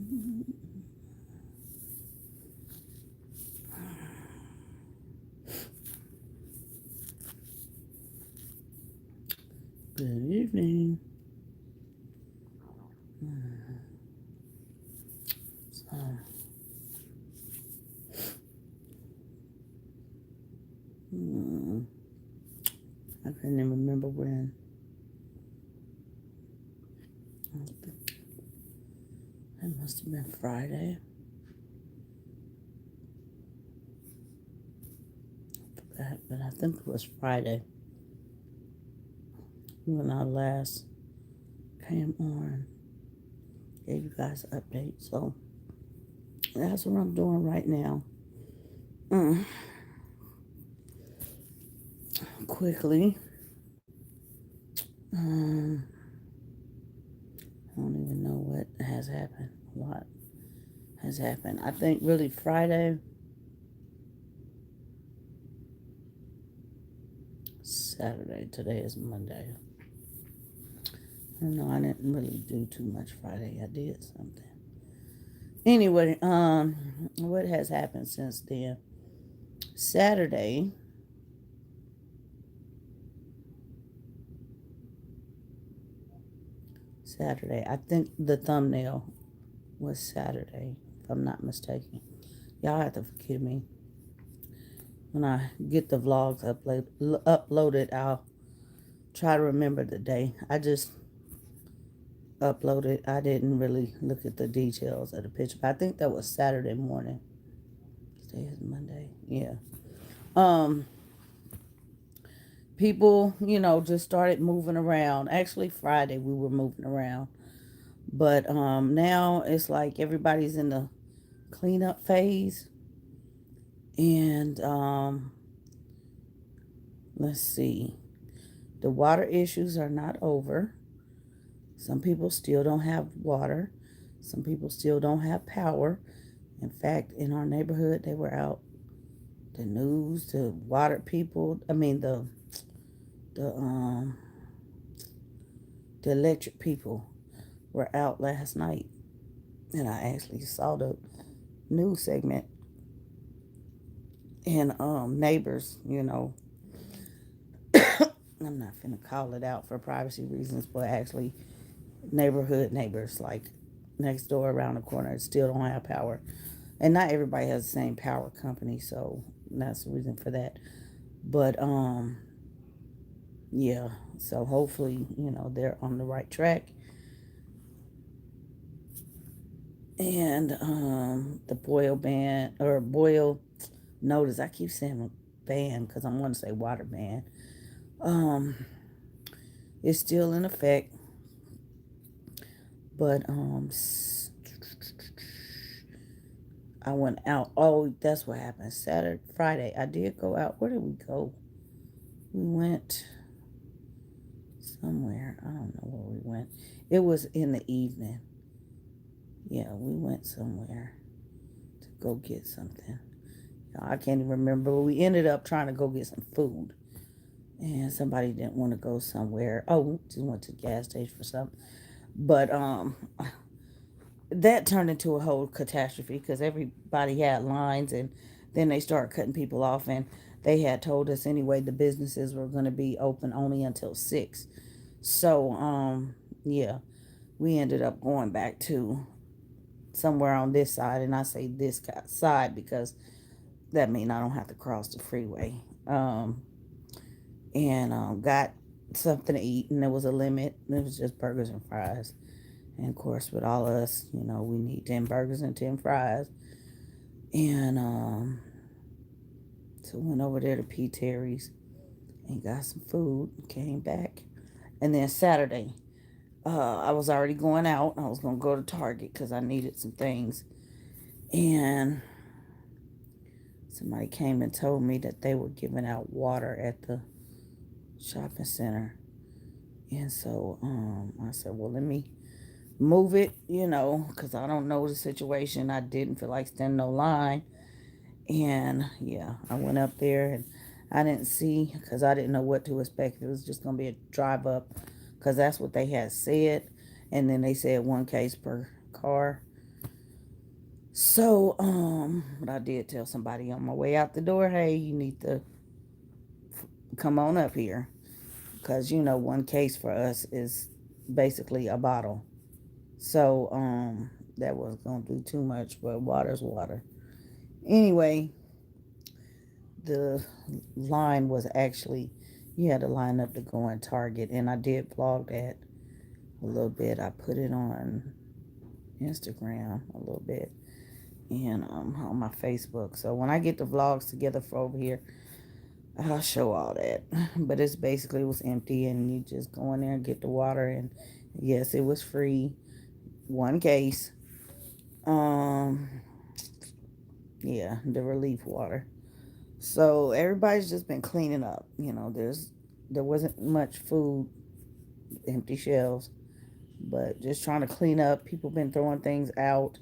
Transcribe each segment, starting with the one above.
Good evening. So, hmm, I can't even remember when. It must have been Friday. But I think it was Friday when I last came on, gave you guys an update. So that's what I'm doing right now. Mm. Quickly. Um, I don't even know what has happened. What has happened? I think really Friday, Saturday. Today is Monday. I don't know. I didn't really do too much Friday. I did something. Anyway, what has happened since then? Saturday, Saturday. I think the thumbnail was Saturday, if I'm not mistaken. Y'all have to forgive me. When I get the vlogs uploaded, I'll try to remember the day. I just uploaded. I didn't really look at the details of the picture, but I think that was Saturday morning. Today is Monday. Yeah. Um, People, just started moving around. Actually, Friday we were moving around, but now it's like everybody's in the cleanup phase, and let's see, the water issues are not over. Some people still don't have water. Some people still don't have power. In fact, in our neighborhood, they were out. The news, the water people. I mean, the um the electric people were out last night, and I actually saw the news segment. And neighbors, I'm not finna call it out for privacy reasons, but actually neighborhood neighbors, like next door around the corner, still don't have power. And not everybody has the same power company, so that's the reason for that. But yeah, so hopefully, they're on the right track. And the Boyle ban, or Boyle notice, I keep saying ban because I want to say water ban, um is still in effect. But I went out. Oh, that's what happened. Saturday, Friday, I did go out. Where did we go? We went somewhere. I don't know where we went. It was in the evening. Yeah, we went somewhere to go get something. I can't even remember. But we ended up trying to go get some food. And somebody didn't want to go somewhere. Oh, just went to the gas station for something. But that turned into a whole catastrophe because everybody had lines, and then they started cutting people off, and they had told us anyway the businesses were going to be open only until 6. So yeah, we ended up going back to somewhere on this side, and I say this side because that means I don't have to cross the freeway. And got something to eat, and there was a limit. It was just burgers and fries. And of course, with all of us, we need 10 burgers and 10 fries. And so went over there to P. Terry's and got some food, came back. And then Saturday, I was already going out. I was going to go to Target because I needed some things. And somebody came and told me that they were giving out water at the shopping center. And so I said, well, let me move it, because I don't know the situation. I didn't feel like standing no line. And yeah, I went up there, and I didn't see, because I didn't know what to expect. It was just going to be a drive up because that's what they had said. And then they said one case per car. So, but I did tell somebody on my way out the door, hey, you need to come on up here. Because, one case for us is basically a bottle. So, that was going to do too much, but water's water. Anyway, the line was actually, you had to line up to go in Target. And I did vlog that a little bit. I put it on Instagram a little bit and on my Facebook. So when I get the vlogs together for over here, I'll show all that. But it's basically, it was empty and you just go in there and get the water. And yes, it was free. One case. Um, yeah, the relief water. So everybody's just been cleaning up. There wasn't much food, empty shelves, but just trying to clean up. People been throwing things out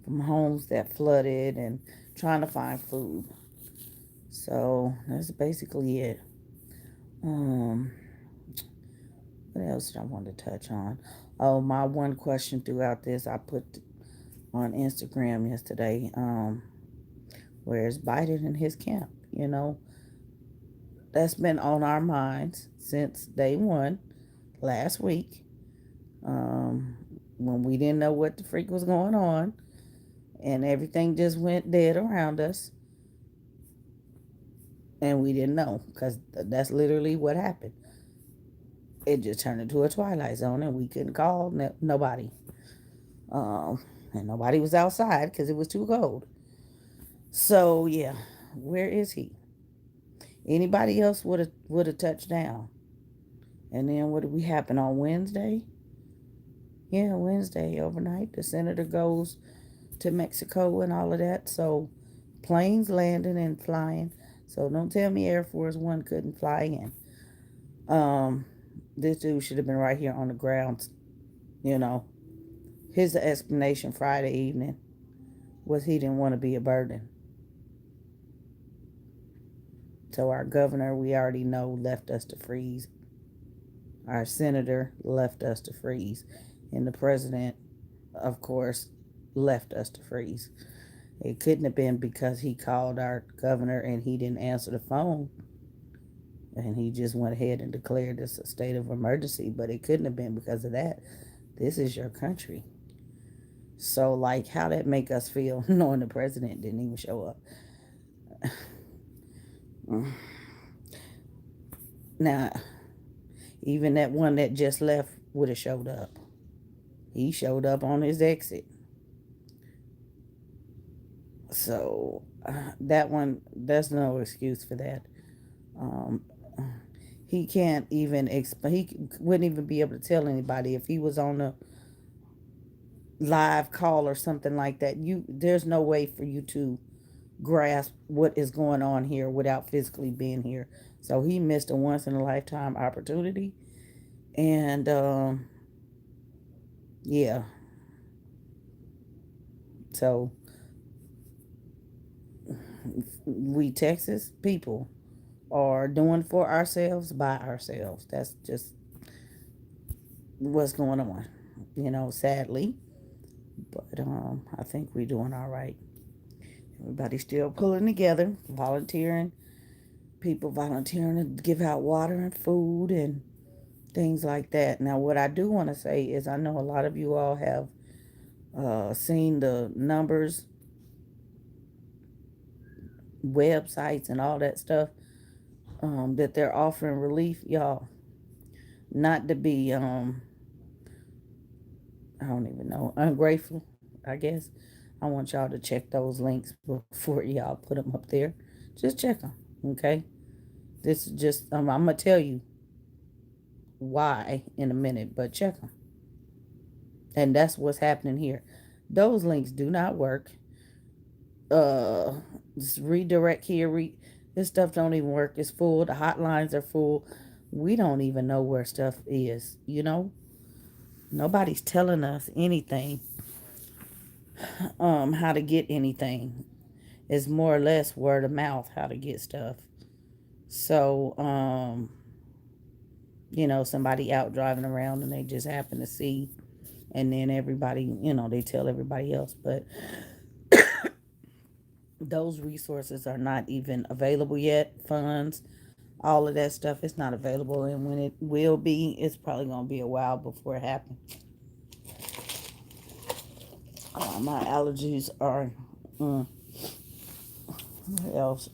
from homes that flooded and trying to find food. So that's basically it. Um, what else did I want to touch on? Oh, my one question throughout this I put on Instagram yesterday. Where's Biden and his camp? That's been on our minds since day one last week. Um, when we didn't know what the freak was going on, and everything just went dead around us, and we didn't know because that's literally what happened. It just turned into a twilight zone, and we couldn't call nobody. Um, and nobody was outside because it was too cold. So yeah, where is he? Anybody else would have touched down. And then what did we happen on Wednesday? Yeah, Wednesday overnight. The senator goes to Mexico and all of that. So planes landing and flying. So don't tell me Air Force One couldn't fly in. Um, this dude should have been right here on the ground. You know, his explanation Friday evening was he didn't want to be a burden. So our governor, we already know, left us to freeze. Our senator left us to freeze. And the president, of course, left us to freeze. It couldn't have been because he called our governor and he didn't answer the phone. And he just went ahead and declared this a state of emergency. But it couldn't have been because of that. This is your country. So, like, how that make us feel knowing the president didn't even show up? Now, even that one that just left would have showed up. He showed up on his exit. So, that one, there's no excuse for that. Um, he can't even he wouldn't even be able to tell anybody if he was on a live call or something like that. There's no way for you to grasp what is going on here without physically being here. So he missed a once in a lifetime opportunity. And yeah. So we Texas people are doing for ourselves by ourselves. That's just what's going on. Sadly. But I think we're doing all right. Everybody's still pulling together, volunteering, people volunteering to give out water and food and things like that. Now, what I do want to say is I know a lot of you all have seen the numbers, websites, and all that stuff that they're offering relief. Y'all, not to be, I don't even know, ungrateful, I guess. I want y'all to check those links before y'all put them up there. Just check them, okay? This is just, I'm going to tell you why in a minute, but check them. And that's what's happening here. Those links do not work. Just redirect here. This stuff don't even work. It's full. The hotlines are full. We don't even know where stuff is. Nobody's telling us anything. How to get anything. It's more or less word of mouth how to get stuff. So, somebody out driving around and they just happen to see, and then everybody, they tell everybody else. But Those resources are not even available yet. Funds, all of that stuff is not available, and when it will be, it's probably going to be a while before it happens. My allergies are. Mm, what else?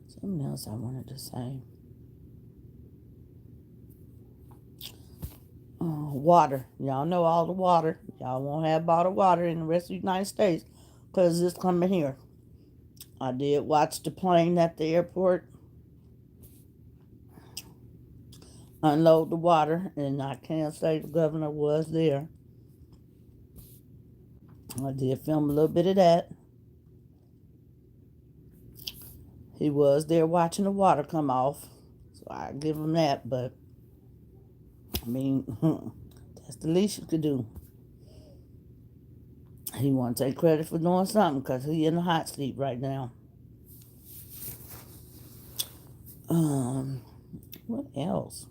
Something else I wanted to say. Water. Y'all know all the water. Y'all won't have bottled water in the rest of the United States because it's coming here. I did watch the plane at the airport unload the water, and I can't say the governor was there. I did film a little bit of that. He was there watching the water come off, so I give him that. But I mean, that's the least you could do. He want to take credit for doing something because he in the hot seat right now. Um, what else?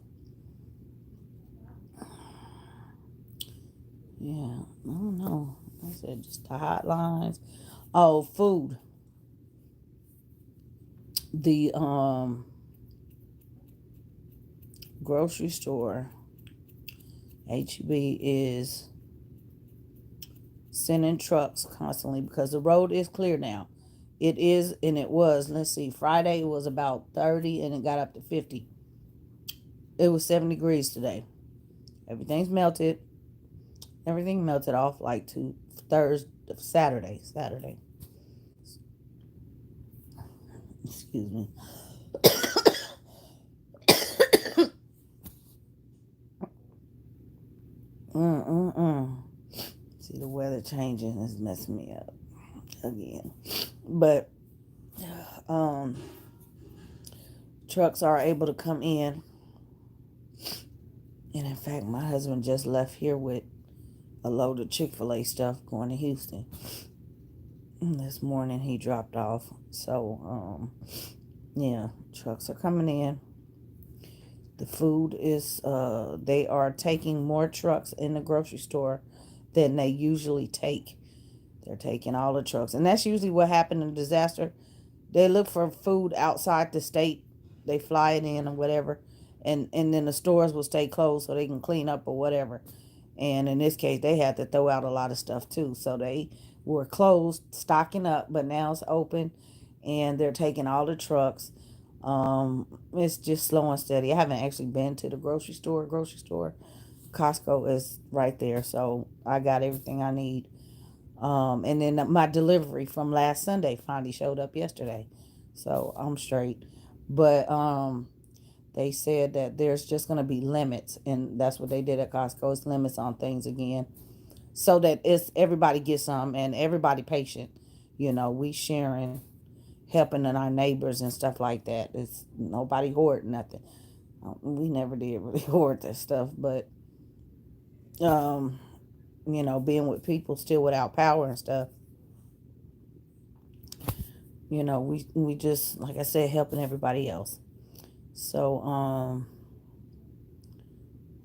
Yeah, I don't know. I said just the hotlines. Oh, food. The grocery store HEB is sending trucks constantly because the road is clear now. It is, and it was. Let's see. Friday it was about 30, and it got up to 50. It was 7 degrees today. Everything's melted. Everything melted off like to Thursday, Saturday. Saturday. Excuse me. Mm-mm-mm. See, the weather changing is messing me up again. But um, trucks are able to come in. And in fact, my husband just left here with a load of Chick-fil-A stuff going to Houston. This morning he dropped off. So, yeah, trucks are coming in. The food is, they are taking more trucks in the grocery store than they usually take. They're taking all the trucks. And that's usually what happened in a disaster. They look for food outside the state. They fly it in or whatever. And then the stores will stay closed so they can clean up or whatever. And in this case, they had to throw out a lot of stuff too. So they were closed, stocking up, but now it's open and they're taking all the trucks. It's just slow and steady. I haven't actually been to the grocery store. Costco is right there, so I got everything I need. And then my delivery from last Sunday finally showed up yesterday, so I'm straight. But they said that there's just gonna be limits, and that's what they did at Costco. It's limits on things again, so that it's everybody gets some and everybody patient. We sharing, helping our neighbors and stuff like that. It's nobody hoard nothing. We never did really hoard that stuff, but um, being with people still without power and stuff. We just like I said, helping everybody else. So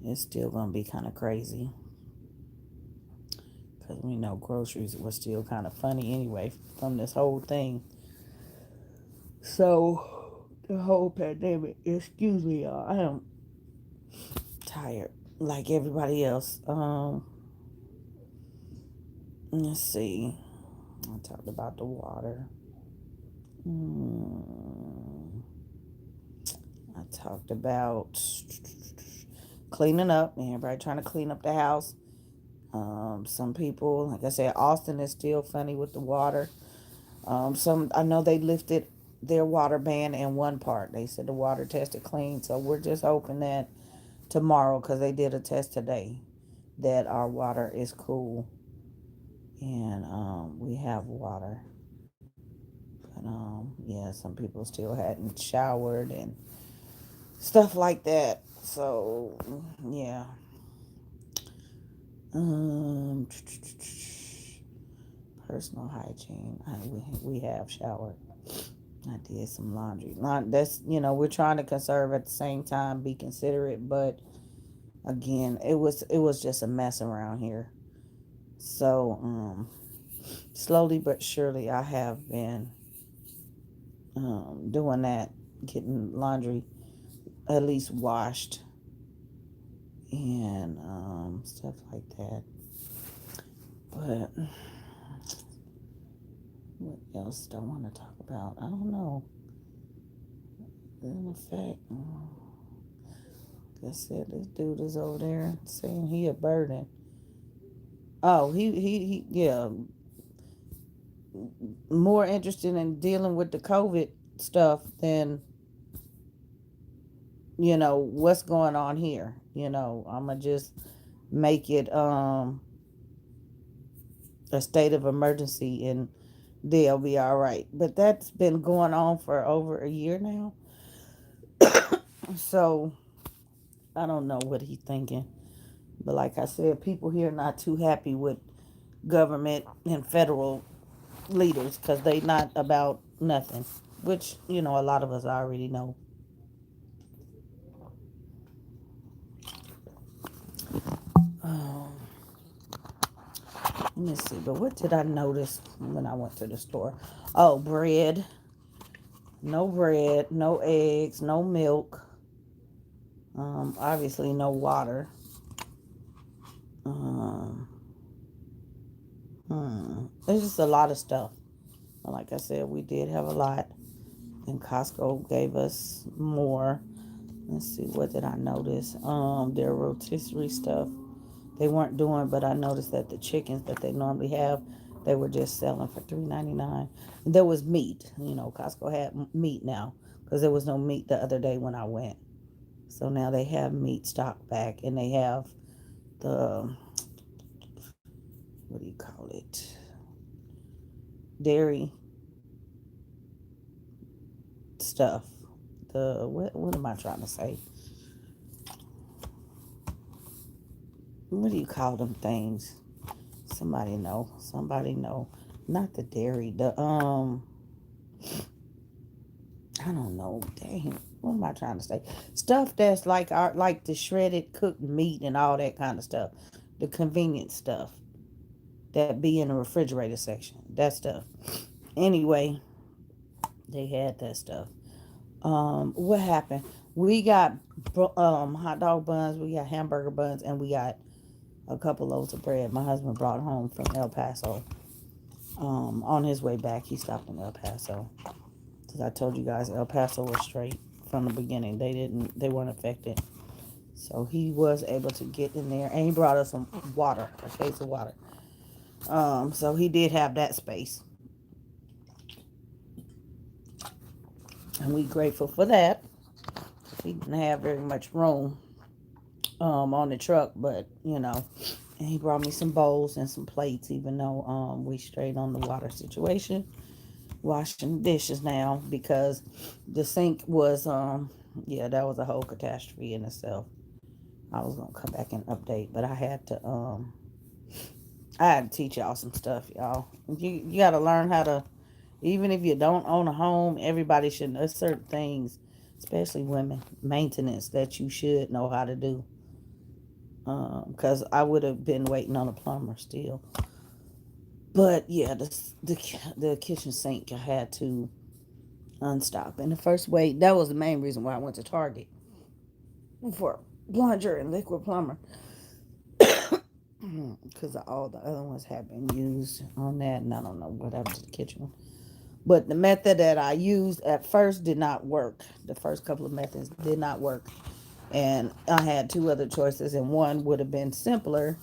it's still gonna be kind of crazy because we know groceries were still kind of funny anyway from this whole thing. So the whole pandemic. Excuse me, y'all. I am tired like everybody else. Let's see. I talked about the water. Hmm. I talked about cleaning up. Everybody trying to clean up the house. Some people, like I said, Austin is still funny with the water. Some I know they lifted their water ban in one part. They said the water tested clean, so we're just hoping that tomorrow, because they did a test today, that our water is cool and we have water. But yeah, some people still hadn't showered and stuff like that. So yeah. Um, Personal hygiene. We have showered. I did some laundry. That's we're trying to conserve at the same time, be considerate, but again, it was just a mess around here. So, slowly but surely, I have been doing that, getting laundry at least washed and stuff like that. But what else do I want to talk about? I don't know. In effect, like I said, this dude is over there saying he a burden. Oh, yeah, more interested in dealing with the COVID stuff than what's going on here. I'm gonna just make it a state of emergency and they'll be all right. But that's been going on for over a year now. So I don't know what he's thinking. But like I said, people here are not too happy with government and federal leaders because they not about nothing, which a lot of us already know. Um, Let me see. But what did I notice when I went to the store? Oh, bread. No bread, no eggs, no milk. Obviously, no water. Um, There's just a lot of stuff. Like I said, we did have a lot, and Costco gave us more. Let's see, what did I notice? Their rotisserie stuff they weren't doing, but I noticed that the chickens that they normally have, they were just selling for $3.99. There was meat. Costco had meat now because there was no meat the other day when I went. So now they have meat stock back, and they have the what do you call it? Dairy stuff. The what am I trying to say? What do you call them things? Somebody know. Somebody know. Not the dairy. The I don't know. Dang. What am I trying to say? Stuff that's like the shredded cooked meat and all that kind of stuff. The convenience stuff that be in the refrigerator section. That stuff. Anyway, they had that stuff. What happened? We got hot dog buns, we got hamburger buns, and we got a couple loaves of bread. My husband brought home from El Paso. On his way back, he stopped in El Paso. Because I told you guys, El Paso was straight from the beginning. They weren't affected. So he was able to get in there, and he brought us some water, a case of water. So he did have that space, and we grateful for that. He didn't have very much room on the truck, but and he brought me some bowls and some plates, even though we strayed on the water situation. Washing dishes now because the sink was yeah, that was a whole catastrophe in itself. I was gonna come back and update, but I had to teach y'all some stuff, y'all. You gotta learn how to, even if you don't own a home, everybody should. There's certain things, especially women, maintenance that you should know how to do. Because I would have been waiting on a plumber still. But yeah, the kitchen sink I had to unstop. And the first way, that was the main reason why I went to Target for plunger and liquid plumber. Because all the other ones have been used on that, and I don't know what happened to the kitchen one. But the method that I used at first did not work. The first couple of methods did not work. And I had two other choices, and one would have been simpler,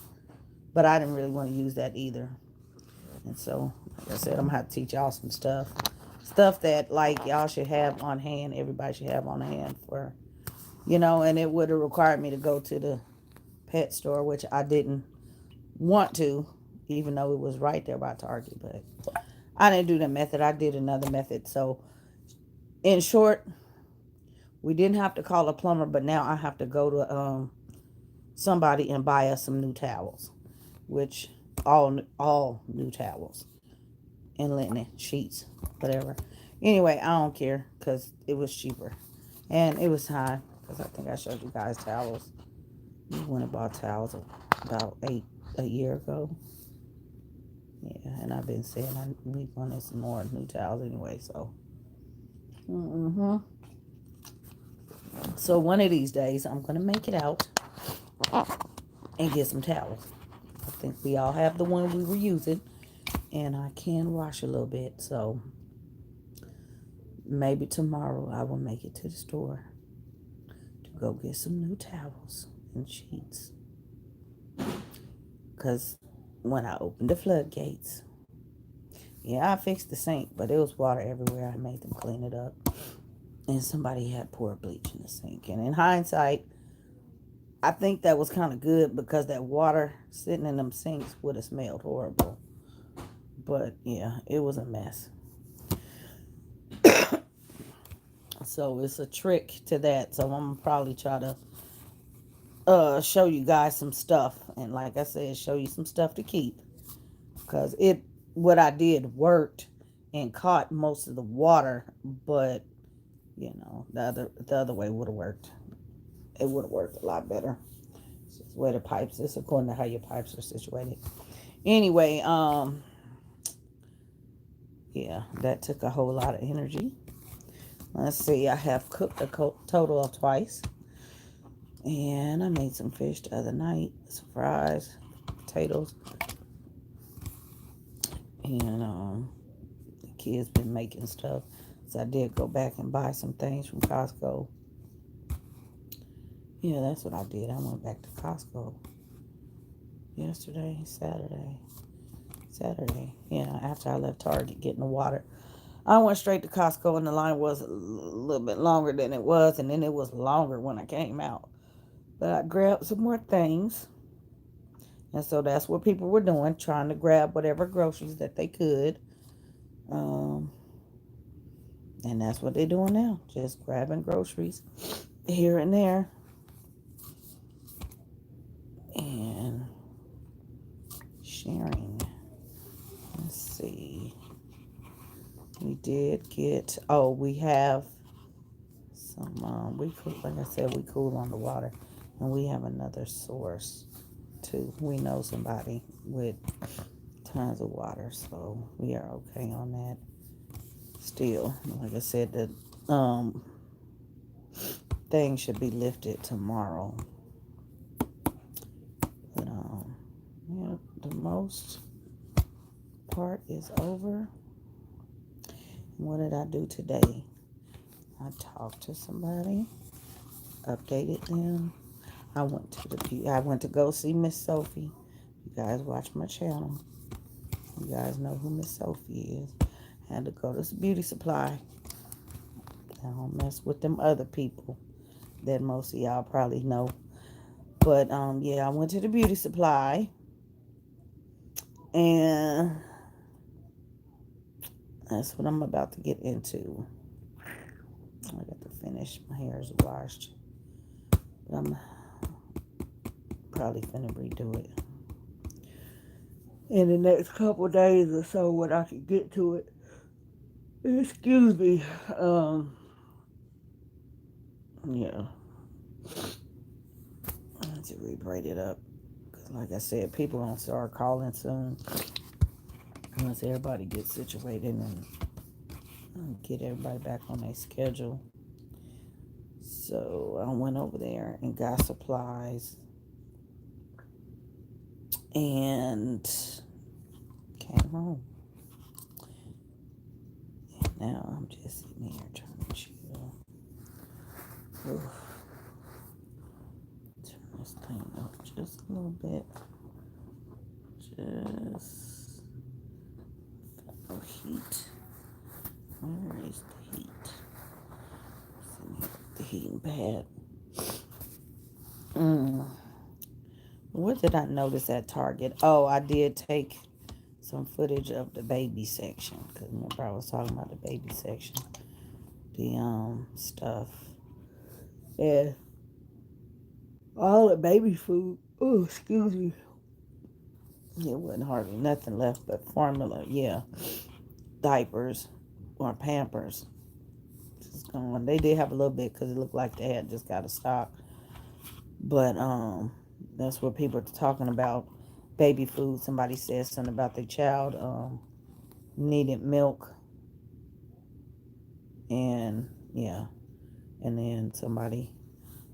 but I didn't really want to use that either. And so, like I said, I'm going to have to teach y'all some stuff. Stuff that, like, y'all should have on hand, everybody should have on hand for, and it would have required me to go to the pet store, which I didn't want to, even though it was right there by Target. But I didn't do the method. I did another method. So, in short, we didn't have to call a plumber, but now I have to go to somebody and buy us some new towels, which all new towels and linen sheets, whatever. Anyway, I don't care because it was cheaper and it was time because I think I showed you guys towels. We went and bought towels about a year ago. Yeah, and I've been saying we wanted some more new towels anyway. So, hmm so one of these days I'm gonna make it out and get some towels. I think we all have the one we were using, and I can wash a little bit. So maybe tomorrow I will make it to the store to go get some new towels and sheets. Cause when I opened the floodgates, yeah, I fixed the sink, but there was water everywhere. I made them clean it up. And somebody had poured bleach in the sink. And in hindsight, I think that was kind of good because that water sitting in them sinks would have smelled horrible. But yeah, it was a mess. So it's a trick to that. So I'm gonna probably try to show you guys some stuff. And like I said, show you some stuff to keep. Because what I did worked and caught most of the water, but the other way would have worked. It would have worked a lot better. It's just where the pipes is according to how your pipes are situated. Anyway, yeah, that took a whole lot of energy. Let's see, I have cooked a total of twice. And I made some fish the other night, some fries, potatoes, and the kids been making stuff. So I did go back and buy some things from Costco. Yeah, that's what I did. I went back to Costco yesterday, Saturday. Yeah, after I left Target getting the water. I went straight to Costco and the line was a little bit longer than it was, and then it was longer when I came out. But I grabbed some more things. And so that's what people were doing, trying to grab whatever groceries that they could. Um, and that's what they're doing now, just grabbing groceries here and there. And sharing. Let's see. We did get, we have some, like I said, we cool on the water. And we have another source too. We know somebody with tons of water, so we are okay on that. Still, like I said, the thing should be lifted tomorrow. But yeah, the most part is over. What did I do today? I talked to somebody, updated them. I went to go see Miss Sophie. You guys watch my channel. You guys know who Miss Sophie is. Had to go to the beauty supply. I don't mess with them other people that most of y'all probably know. But yeah, I went to the beauty supply and that's what I'm about to get into. I got to finish. My hair is washed. But I'm probably finna redo it in the next couple days or so when I can get to it. Excuse me. Yeah. I need to re-braid it up. Because like I said, people gonna start calling soon. Once everybody gets situated and get everybody back on their schedule. So I went over there and got supplies and came home. And now I'm just sitting here trying to chill. Oof. Turn this thing up just a little bit. Just no heat. Where is the heat? Sitting here with the heating pad. What did I notice at Target? Oh, I did take some footage of the baby section. Because remember I was talking about the baby section. The stuff. Yeah. All the baby food. Oh, excuse me. There wasn't hardly nothing left but formula. Yeah. Diapers or Pampers. Just going. They did have a little bit because it looked like they had just got a stock. But that's what people are talking about. baby food. Somebody said something about their child needed milk, and yeah, and then somebody,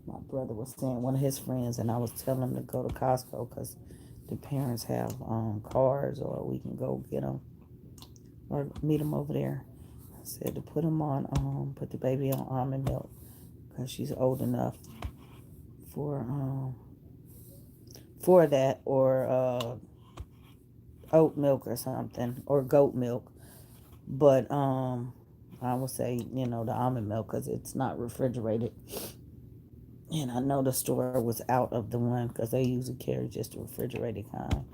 my brother was saying one of his friends, and I was telling him to go to Costco because the parents have cars, or we can go get them or meet them over there. I said to put them on, put the baby on almond milk because she's old enough for for that, or oat milk or something, or goat milk. But I would say, the almond milk because it's not refrigerated. And I know the store was out of the one because they usually carry just the refrigerated kind.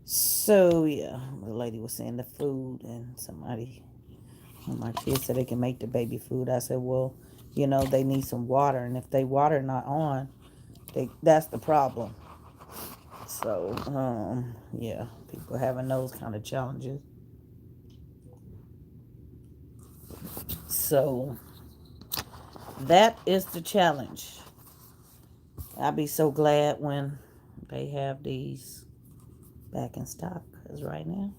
So yeah, the lady was saying the food, and somebody, one of my kids said they can make the baby food. I said, well, they need some water, and if they water not on, that's the problem. So yeah, people having those kind of challenges. So that is the challenge. I'll be so glad when they have these back in stock, because right now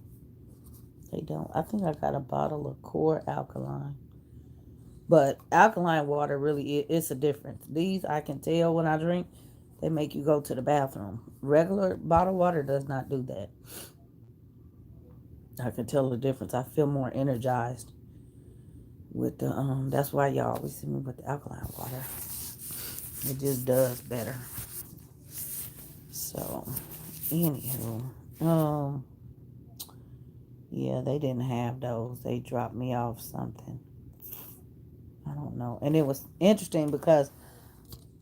they don't. I think I got a bottle of Core Alkaline. But alkaline water really, it's a difference. These, I can tell when I drink, they make you go to the bathroom. Regular bottled water does not do that. I can tell the difference. I feel more energized with the that's why y'all always see me with the alkaline water. It just does better. So, anywho, yeah, they didn't have those. They dropped me off something. I don't know. And it was interesting because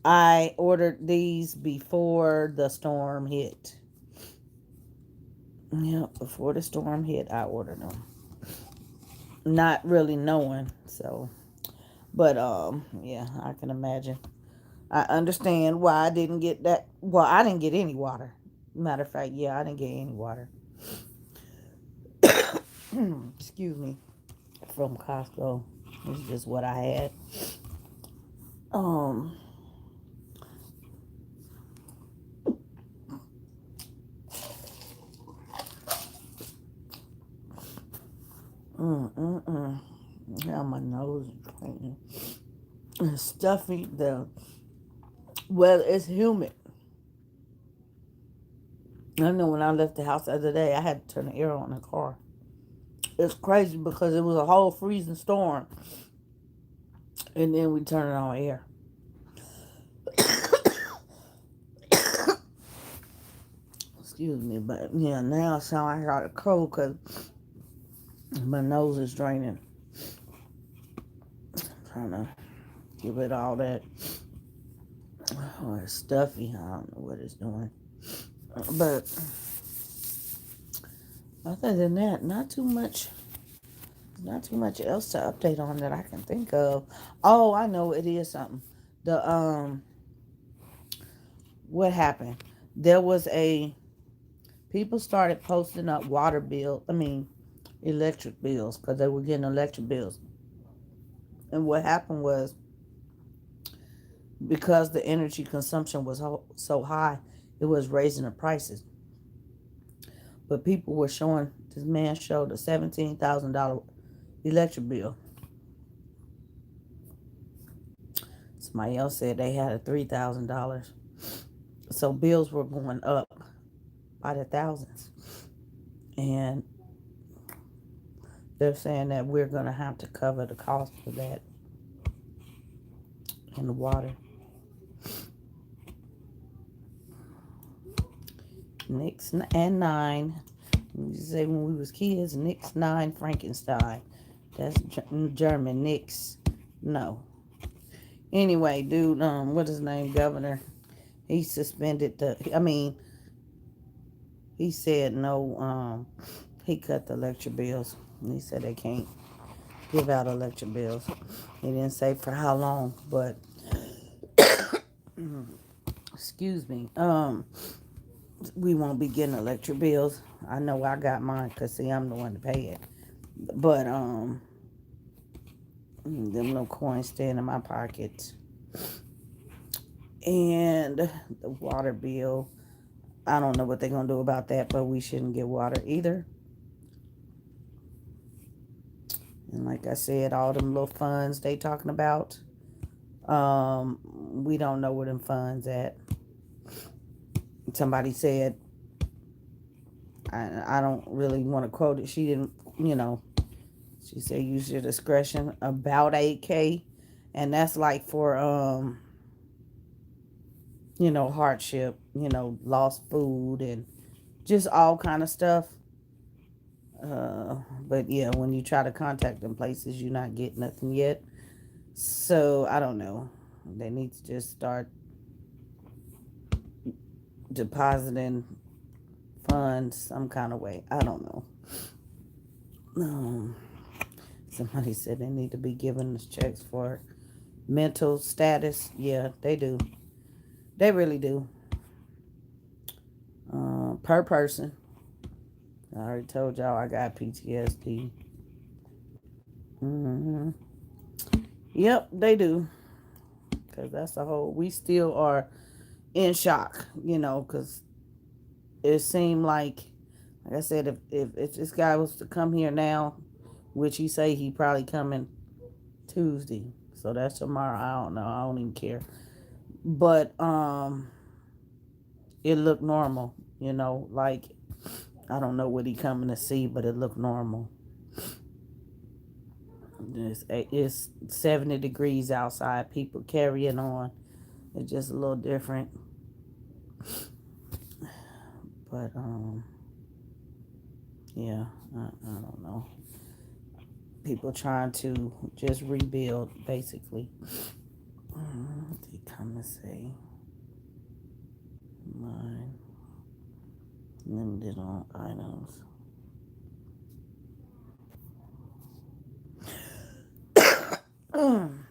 I ordered these before the storm hit. Yeah, before the storm hit, I ordered them. Not really knowing, so. But, yeah, I can imagine. I understand why I didn't get that. Well, I didn't get any water. Matter of fact, yeah, I didn't get any water. Excuse me. From Costco. It's just what I had. Um, Now my nose is draining. It's stuffy. Well, it's humid. I know when I left the house the other day, I had to turn the air on in the car. It's crazy because it was a whole freezing storm, and then we turned it on air. Excuse me, but yeah, now it sounds like I got a cold because my nose is draining. I'm trying to get rid of all that. Oh, it's stuffy. I don't know what it's doing. But other than that, not too much else to update on that I can think of. Oh, I know it is something. The what happened? There was people started posting up electric bills, because they were getting electric bills. And what happened was, because the energy consumption was so high, it was raising the prices. But people were showing, this man showed a $17,000 electric bill. Somebody else said they had a $3,000. So bills were going up by the thousands. And they're saying that we're going to have to cover the cost of that in the water. Nix and Nine. We say when we was kids, Nix Nine Frankenstein. That's German. Nix. No. Anyway, dude, what is his name? Governor. He suspended he said no, he cut the electric bills. And he said they can't give out electric bills. He didn't say for how long, but excuse me. We won't be getting electric bills. I know I got mine because see, I'm the one to pay it. But them little coins staying in my pockets. And the water bill, I don't know what they're going to do about that, but we shouldn't get water either. And like I said, all them little funds they talking about, we don't know where them funds at. Somebody said, I don't really want to quote it. She didn't, she said use your discretion, about 8K. And that's like for, hardship, lost food and just all kind of stuff. But yeah, when you try to contact them places, you're not getting nothing yet. So I don't know. They need to just start depositing funds some kind of way. I don't know. Somebody said they need to be giving us checks for mental status. Yeah, they do. They really do. Per person. I already told y'all I got PTSD. Yep, they do. Because that's the whole, we still are in shock, because it seemed like I said, if this guy was to come here now, which he say he probably coming Tuesday, so that's tomorrow. I don't know. I don't even care. But it looked normal, like I don't know what he coming to see, but it looked normal. It's 70 degrees outside. People carrying on. It's just a little different. But yeah, I don't know. People trying to just rebuild, basically. What did he come to say? Mine. Limited on items.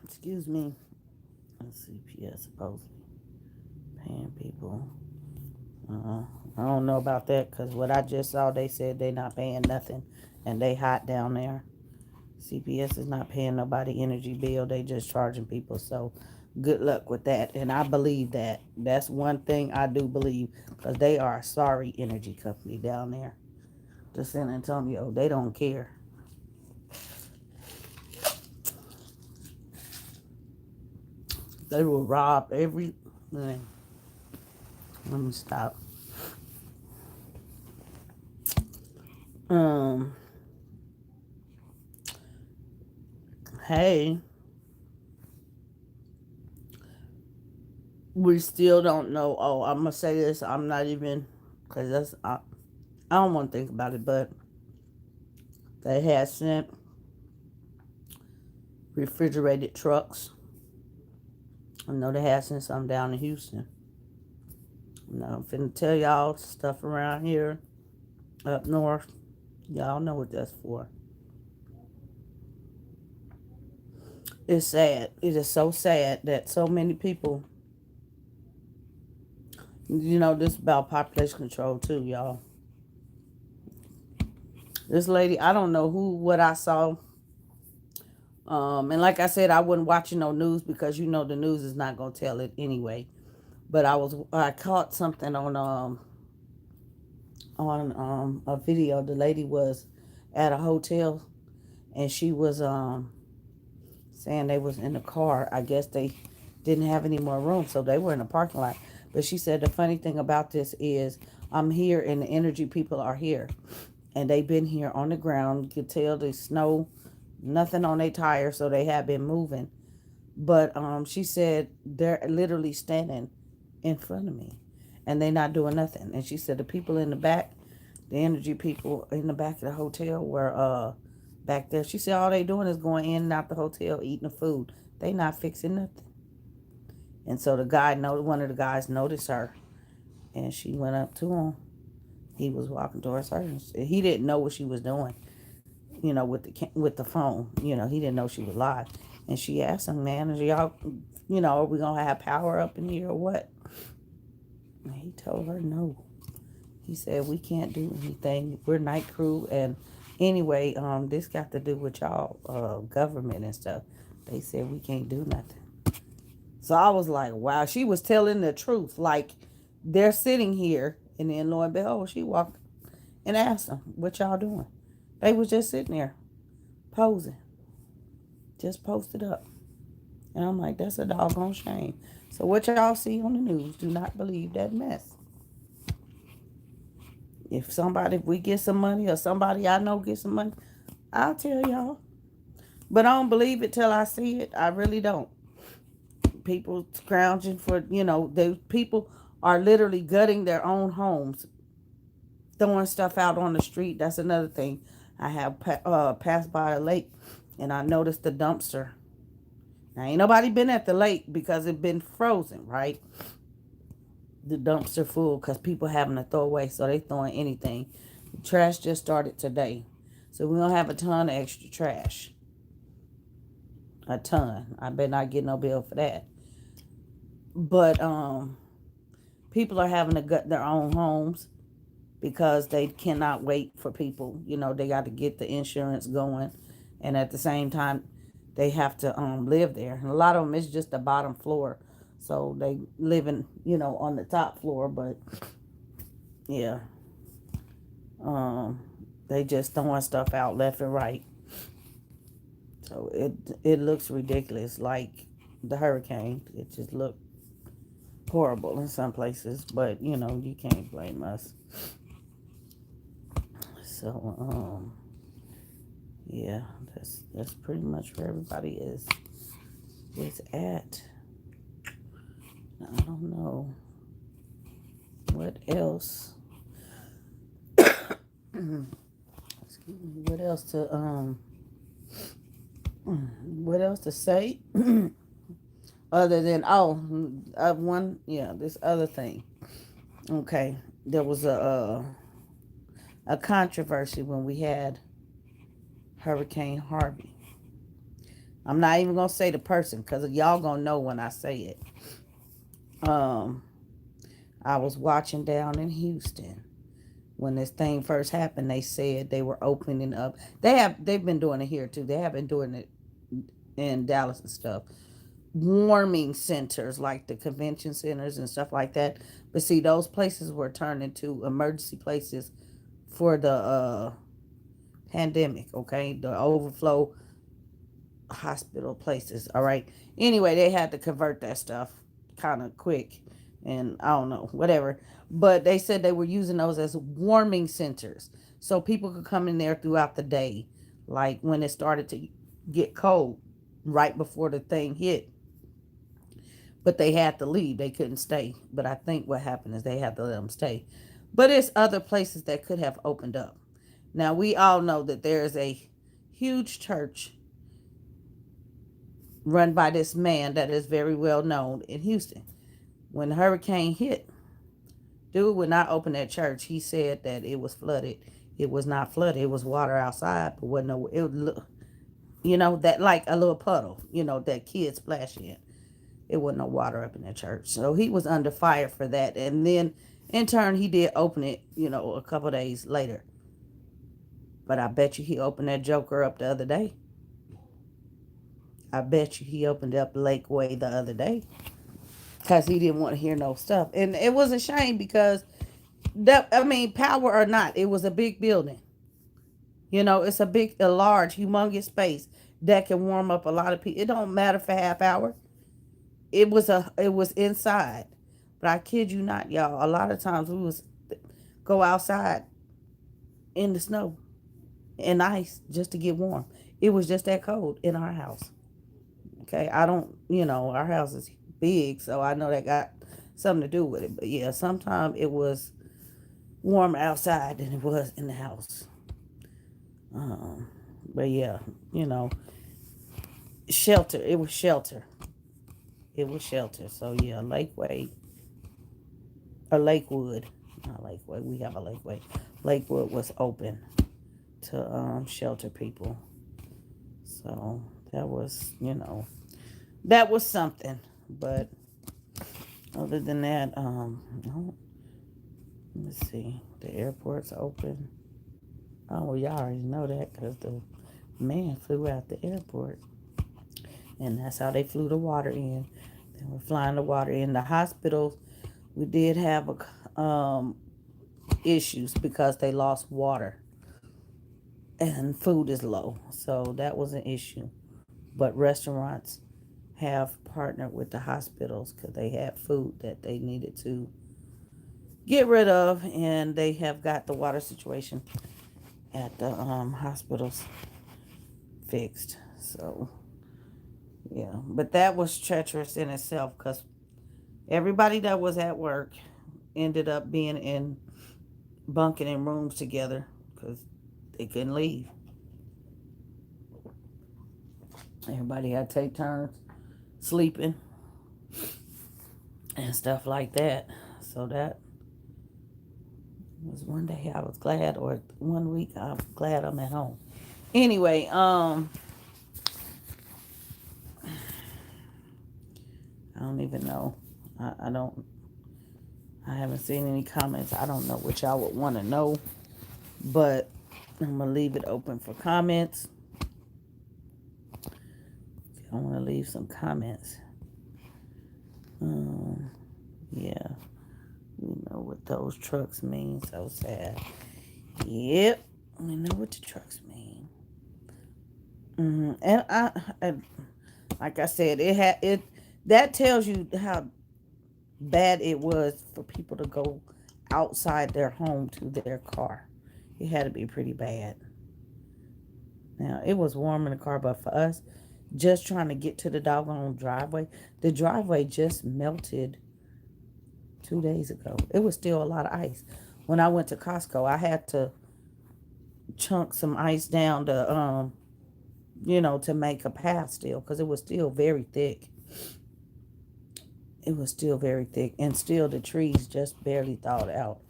Excuse me. CPS supposedly paying people. I don't know about that because what I just saw, they said they not paying nothing and they hot down there. CPS is not paying nobody energy bill. They just charging people. So good luck with that. And I believe that. That's one thing I do believe because they are a sorry energy company down there. The San Antonio, they don't care. They will rob everything. Let me stop. Hey, we still don't know. Oh, I'm gonna say this. I'm not even, because I don't want to think about it, but they had sent refrigerated trucks. I know they had sent some down in Houston. I'm finna tell y'all stuff around here up north. Y'all know what that's for. It's sad. It is so sad that so many people, this is about population control too, y'all. This lady, I don't know what I saw. And like I said, I wasn't watching no news because the news is not gonna tell it anyway. But I caught something on a video. The lady was at a hotel and she was saying they was in the car. I guess they didn't have any more room, so they were in the parking lot. But she said the funny thing about this is I'm here and the energy people are here. And they've been here on the ground. You could tell the snow, nothing on their tires, so they have been moving. But she said they're literally standing in front of me and they're not doing nothing. And she said the people in the back, the energy people in the back of the hotel were back there. She said all they doing is going in and out the hotel, eating the food. They not fixing nothing. And so one of the guys noticed her and she went up to him. He was walking towards her. He didn't know what she was doing, with the phone. He didn't know she was live. And she asked him, man, is y'all, are we going to have power up in here or what? And he told her no. He said, we can't do anything. We're night crew. And anyway, this got to do with y'all government and stuff. They said we can't do nothing. So I was like, wow, she was telling the truth. Like, they're sitting here And then lo and behold, she walked and asked them, "What y'all doing?" They was just sitting there posing, just posted up. And I'm like, that's a doggone shame. So what y'all see on the news, do not believe that mess. If we get some money or somebody I know get some money, I'll tell y'all. But I don't believe it till I see it. I really don't. People scrounging for, the people are literally gutting their own homes, throwing stuff out on the street. That's another thing. I have passed by a lake and I noticed the dumpster. Now, ain't nobody been at the lake because it been frozen, right? The dumpster full because people having to throw away, so they throwing anything. Trash just started today, so we don't have a ton of extra trash. A ton. I bet not get no bill for that. But people are having to gut their own homes because they cannot wait for people. They got to get the insurance going, and at the same time, they have to live there. And a lot of them is just the bottom floor, so they living on the top floor. But yeah, um, they just throwing stuff out left and right. So it looks ridiculous, like the hurricane. It just looked horrible in some places, but you can't blame us. So yeah, that's pretty much where everybody is at. I don't know what else. Excuse me. What else to say? Other than this other thing. Okay, there was a controversy when we had Hurricane Harvey. I'm not even gonna say the person because y'all gonna know when I say it. Um, I was watching down in Houston when this thing first happened. They said they were opening up. They've been doing it here too. They have been doing it in Dallas and stuff. Warming centers like the convention centers and stuff like that. But see, those places were turned into emergency places for the pandemic. Okay, the overflow hospital places. All right. Anyway, they had to convert that stuff kind of quick, and I don't know, whatever. But they said they were using those as warming centers, so people could come in there throughout the day, like when it started to get cold, right before the thing hit. But they had to leave; they couldn't stay. But I think what happened is they had to let them stay. But it's other places that could have opened up. Now we all know that there is a huge church run by this man that is very well known in Houston. When the hurricane hit, dude would not open that church. He said that it was flooded. It was not flooded. It was water outside, but wasn't no. It would, that like a little puddle. That kids splash in. It wasn't no water up in that church. So he was under fire for that. And then in turn, he did open it. A couple days later. But I bet you he opened that joker up the other day. I bet you he opened up Lakeway the other day because he didn't want to hear no stuff. And it was a shame because power or not, it was a big building. It's a large, humongous space that can warm up a lot of people. It don't matter for half hour. It was inside. But I kid you not, y'all. A lot of times we was go outside in the snow and ice just to get warm. It was just that cold in our house. Okay, I don't, our house is big, so I know that got something to do with it. But yeah, sometimes it was warmer outside than it was in the house. But yeah, you know, shelter. It was shelter. It was shelter. So yeah, Lakeway or Lakewood, not Lakeway. We have a Lakeway. Lakewood was open to shelter people. So that was, that was something. But other than that, no, let's see. The airport's open. Oh, well, y'all already know that because the man flew out the airport. And that's how they flew the water in. They were flying the water in. The hospitals, we did have issues because they lost water and food is low. So that was an issue. But restaurants have partnered with the hospitals because they had food that they needed to get rid of, and they have got the water situation at the hospitals fixed. So yeah, but that was treacherous in itself because everybody that was at work ended up being in bunking in rooms together because they couldn't leave. Everybody had to take turns sleeping and stuff like that. So that was one day I was glad, or one week I'm glad I'm at home. Anyway, I don't even know. I don't. I haven't seen any comments. I don't know what y'all would want to know, but I'm gonna leave it open for comments. If y'all want to leave some comments, yeah, we know what those trucks mean. So sad. Yep, we know what the trucks mean. And like I said, it that tells you how bad it was for people to go outside their home to their car. It had to be pretty bad. Now, it was warm in the car, but for us, just trying to get to the doggone driveway, the driveway just melted 2 days ago. It was still a lot of ice. When I went to Costco, I had to chunk some ice down to, to make a path still, because it was still very thick. It was still very thick, and still the trees just barely thawed out.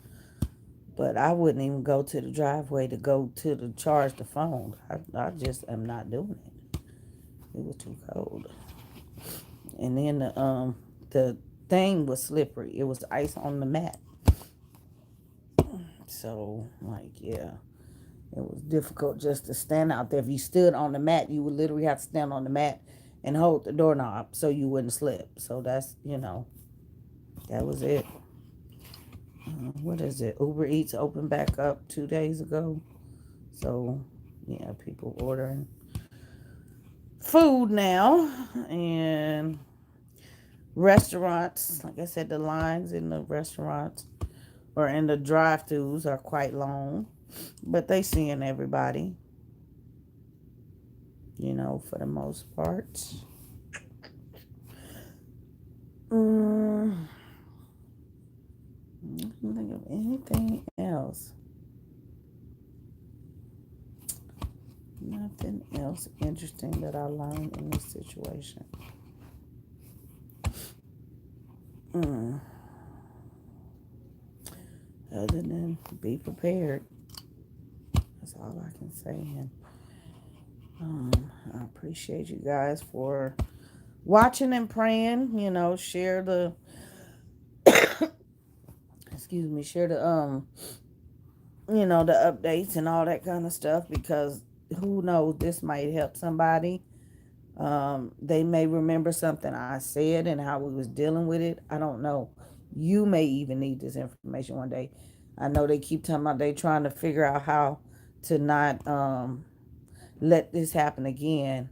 But I wouldn't even go to the driveway to go to the charge the phone. I just am not doing it. It was too cold. And then the thing was slippery. It was ice on the mat. So like yeah, it was difficult just to stand out there. If you stood on the mat, you would literally have to stand on the mat and hold the doorknob so you wouldn't slip. So that's that was it. What is it? Uber Eats opened back up 2 days ago. So yeah, people ordering food now, and restaurants, like I said, the lines in the restaurants or in the drive-thrus are quite long, but they seeing everybody, for the most part. I can't think of anything else. Nothing else interesting that I learned in this situation. Other than be prepared. That's all I can say. And I appreciate you guys for watching and praying. Share the share the updates and all that kind of stuff, because who knows, this might help somebody. They may remember something I said and how we was dealing with it. I don't know. You may even need this information one day. I know they keep talking about they trying to figure out how to not let this happen again.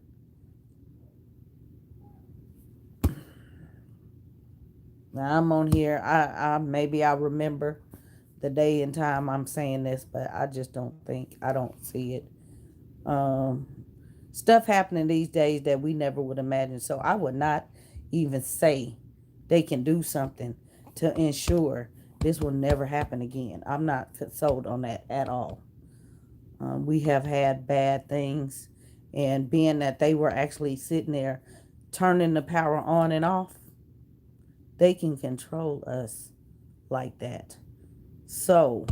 Now I'm on here. I maybe I remember the day and time I'm saying this, but I don't see it. Um, Stuff happening these days that we never would imagine. So I would not even say they can do something to ensure this will never happen again. I'm not sold on that at all. We have had bad things, and being that they were actually sitting there turning the power on and off, they can control us like that. So,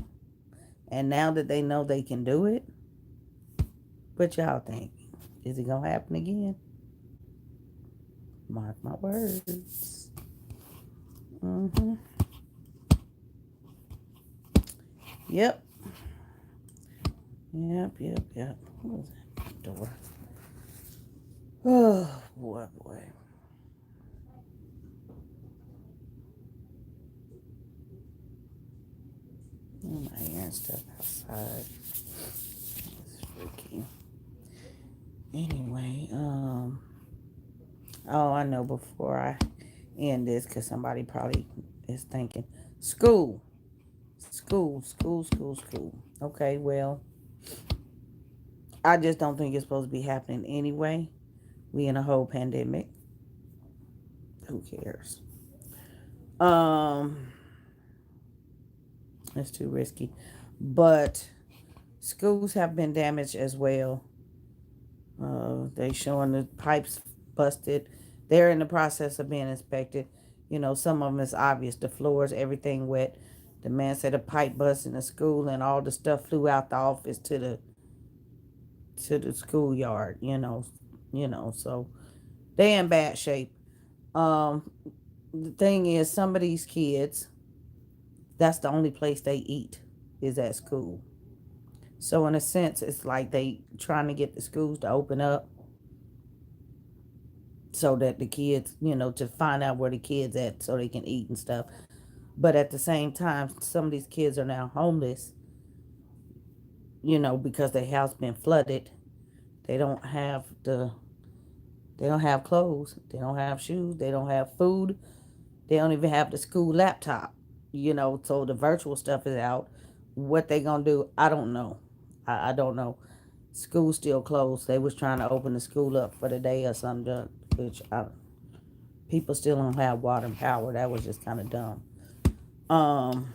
and now that they know they can do it, what y'all think? Is it gonna happen again? Mark my words. Mm-hmm. Yep. Yep. What was that door? Oh, boy. My hair and stuff outside. It's freaky. Anyway, oh, I know before I end this, because somebody probably is thinking, school, school. Okay, well, I just don't think it's supposed to be happening anyway. We in a whole pandemic. Who cares? Um, it's too risky. But schools have been damaged as well. They showing the pipes busted. They're in the process of being inspected. You know, some of them is obvious. The floors, everything wet. The man said a pipe bust in the school, and all the stuff flew out the office to the schoolyard. So they in bad shape. Um, the thing is, some of these kids, that's the only place they eat is at school. So in a sense, it's like they trying to get the schools to open up so that the kids, to find out where the kids at so they can eat and stuff. But at the same time, some of these kids are now homeless, because their house been flooded. They don't have they don't have clothes, they don't have shoes, they don't have food, they don't even have the school laptop. So the virtual stuff is out. What they gonna do, I don't know. I don't know. School still closed. They was trying to open the school up for the day or something, which people still don't have water and power. That was just kind of dumb. Um,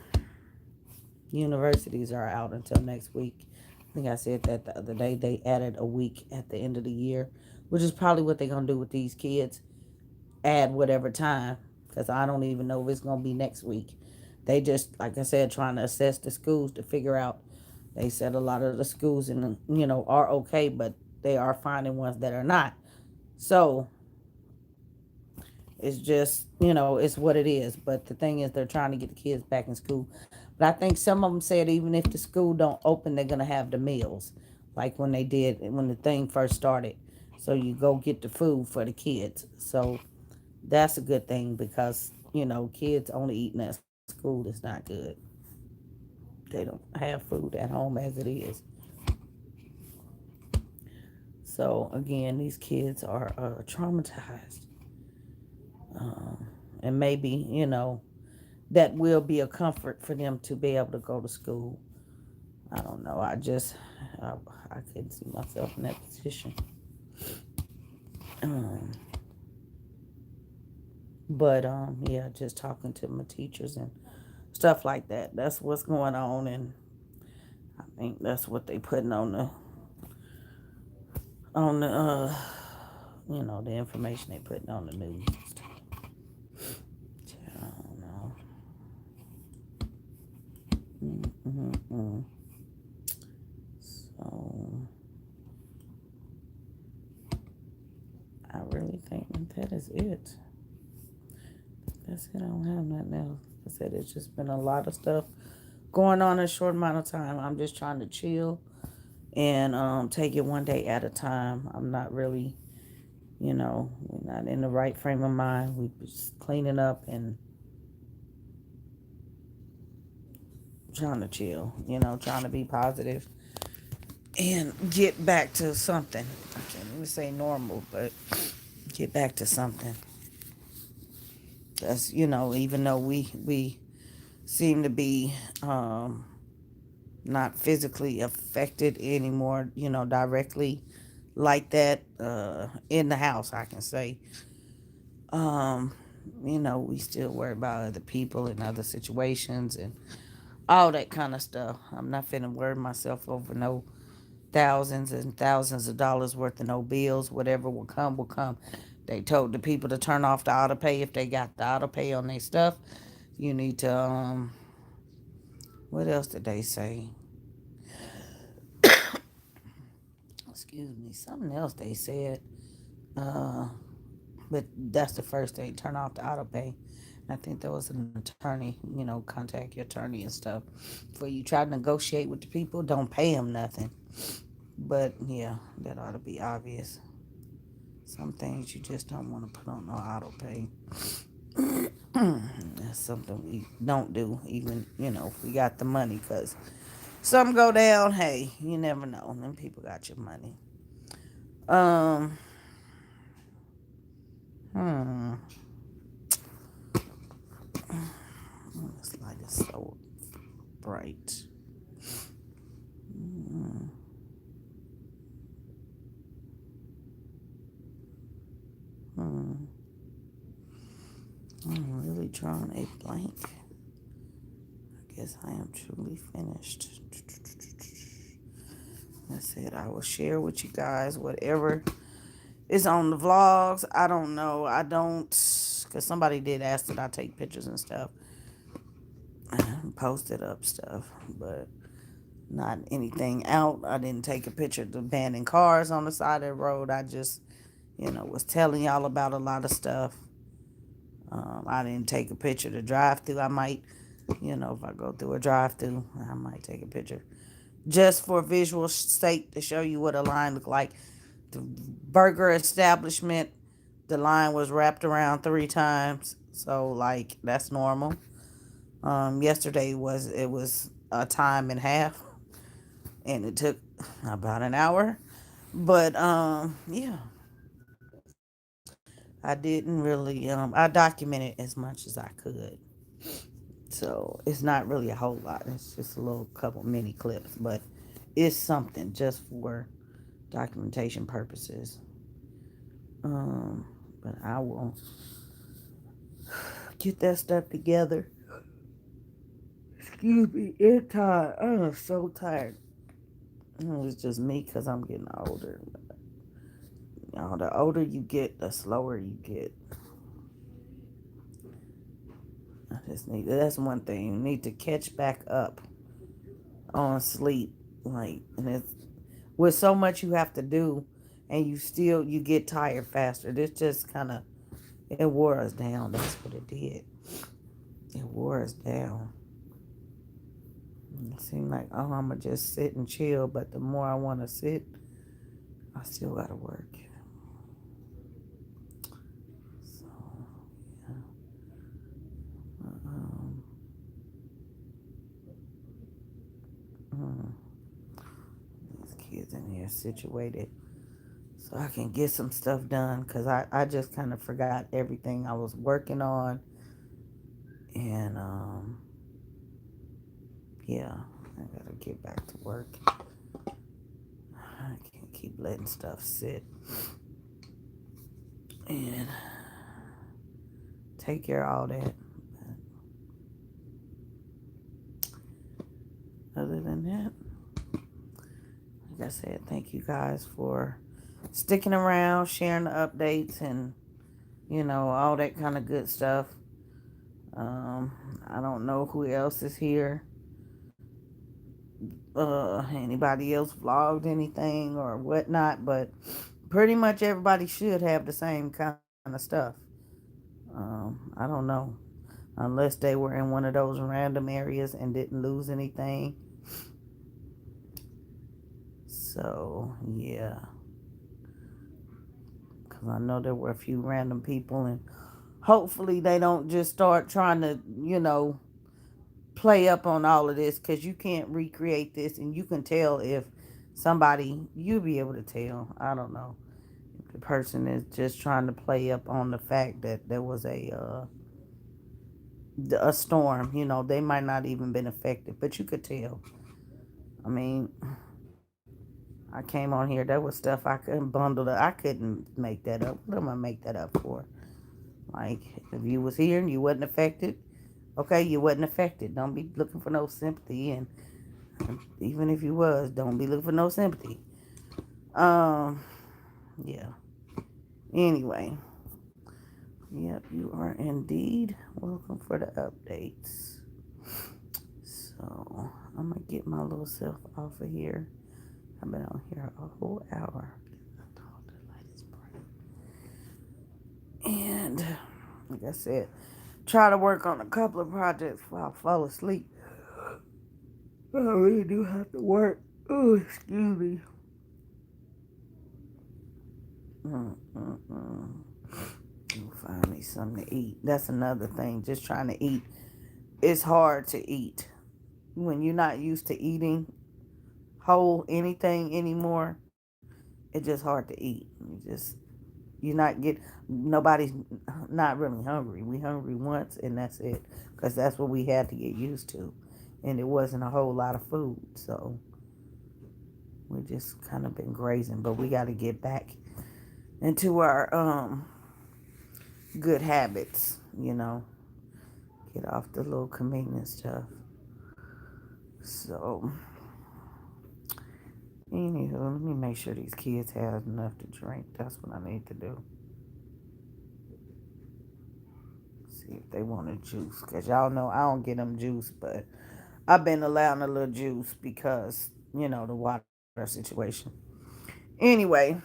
Universities are out until next week. I think I said that the other day. They added a week at the end of the year, which is probably what they're gonna do with these kids. Add whatever time, because I don't even know if it's gonna be next week. They just, like I said, trying to assess the schools to figure out. They said a lot of the schools are okay, but they are finding ones that are not. So it's just, it's what it is. But the thing is, they're trying to get the kids back in school. But I think some of them said even if the school don't open, they're gonna have the meals, like when they did when the thing first started. So you go get the food for the kids. So that's a good thing because kids only eating at school is not good. They don't have food at home as it is. So again, these kids are traumatized, and maybe that will be a comfort for them to be able to go to school. I don't know. I couldn't see myself in that position. Um, but yeah, just talking to my teachers and stuff like that. That's what's going on, and I think that's what they putting on the the information they putting on the news. I don't know. Mm-mm-mm. So I really think that is it. That's it. I don't have nothing else. Like I said, it's just been a lot of stuff going on in a short amount of time. I'm just trying to chill and take it one day at a time. I'm not really, we're not in the right frame of mind. We just cleaning up and trying to chill, trying to be positive and get back to something. I can't even say normal, but get back to something. That's, even though we seem to be not physically affected anymore, directly like that in the house, I can say. Um, we still worry about other people and other situations and all that kind of stuff. I'm not finna worry myself over no thousands and thousands of dollars worth of no bills. Whatever will come, will come. They told the people to turn off the auto pay if they got the auto pay on their stuff. You need to, what else did they say? Excuse me, something else they said. Uh, but that's the first thing, turn off the auto pay. I think there was an attorney, contact your attorney and stuff. Before you try to negotiate with the people, don't pay them nothing. But yeah, that ought to be obvious. Some things you just don't want to put on no auto pay. That's something we don't do, even, if we got the money, because some go down. Hey, you never know. Them people got your money. Um, hmm. This light is so bright. Hmm. Hmm. I'm really drawing a blank. I guess I am truly finished. I said I will share with you guys whatever is on the vlogs. I don't know. I don't, because somebody did ask that I take pictures and stuff. I posted up stuff, but not anything out. I didn't take a picture of the abandoned cars on the side of the road. I just, was telling y'all about a lot of stuff. I didn't take a picture of the drive through. I might, if I go through a drive through, I might take a picture just for visual sake to show you what a line looked like. The burger establishment, the line was wrapped around 3 times, so like that's normal. Yesterday was a time and a half, and it took about an hour. But yeah, I didn't really I documented as much as I could. So it's not really a whole lot. It's just a little couple mini clips, but it's something just for documentation purposes. Um, but I will get that stuff together. Excuse me, it's tired. I'm so tired. It's just me because I'm getting older. The older you get, the slower you get. That's one thing. You need to catch back up on sleep. And it's with so much you have to do, and you get tired faster. This just kind of, it wore us down. That's what it did. It wore us down. It seemed like, oh, I'm going to just sit and chill, but the more I want to sit, I still got to work. So, yeah. Um, mm, these kids in here situated so I can get some stuff done, because I just kind of forgot everything I was working on. And, yeah, I got to get back to work. I can't keep letting stuff sit. And take care of all that. But other than that, like I said, thank you guys for sticking around, sharing the updates, and all that kind of good stuff. I don't know who else is here. Anybody else vlogged anything or whatnot, but pretty much everybody should have the same kind of stuff. I don't know, unless they were in one of those random areas and didn't lose anything. So yeah, because I know there were a few random people, and hopefully they don't just start trying to play up on all of this, because you can't recreate this, and you can tell if somebody, you'll be able to tell. I don't know if the person is just trying to play up on the fact that there was a storm. They might not even been affected, but you could tell. I mean, I came on here, there was stuff I couldn't bundle up. I couldn't make that up. What am I make that up for? Like, if you was here and you wasn't affected, okay, you wasn't affected. Don't be looking for no sympathy, and even if you was, don't be looking for no sympathy. Yeah. Anyway, yep, you are indeed welcome for the updates. So I'm gonna get my little self off of here. I've been on here a whole hour. The light is bright. And like I said, try to work on a couple of projects before I fall asleep. I really do have to work. Oh, excuse me. Find me something to eat. That's another thing. Just trying to eat. It's hard to eat when you're not used to eating whole anything anymore. It's just hard to eat. You're not get nobody's not really hungry. We hungry once and that's it, because that's what we had to get used to, and it wasn't a whole lot of food. So we just kind of been grazing, but we got to get back into our good habits. Get off the little convenience stuff. So anywho, let me make sure these kids have enough to drink. That's what I need to do. See if they want a juice, because y'all know I don't get them juice, but I've been allowing a little juice because the water situation. Anyway,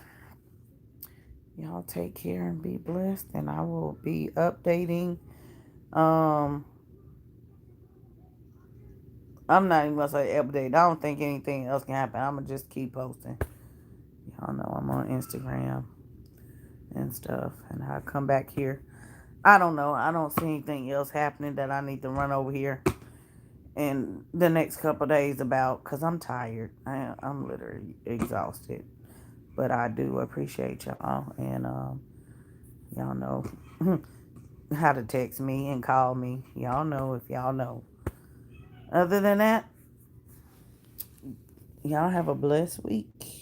y'all take care and be blessed, and I will be updating. um I'm not even gonna say update. I don't think anything else can happen. I'm gonna just keep posting. Y'all know I'm on Instagram and stuff, and I come back here. I don't know. I don't see anything else happening that I need to run over here in the next couple of days about, because I'm tired. I'm literally exhausted. But I do appreciate y'all, and y'all know how to text me and call me. Y'all know if y'all know. Other than that, y'all have a blessed week.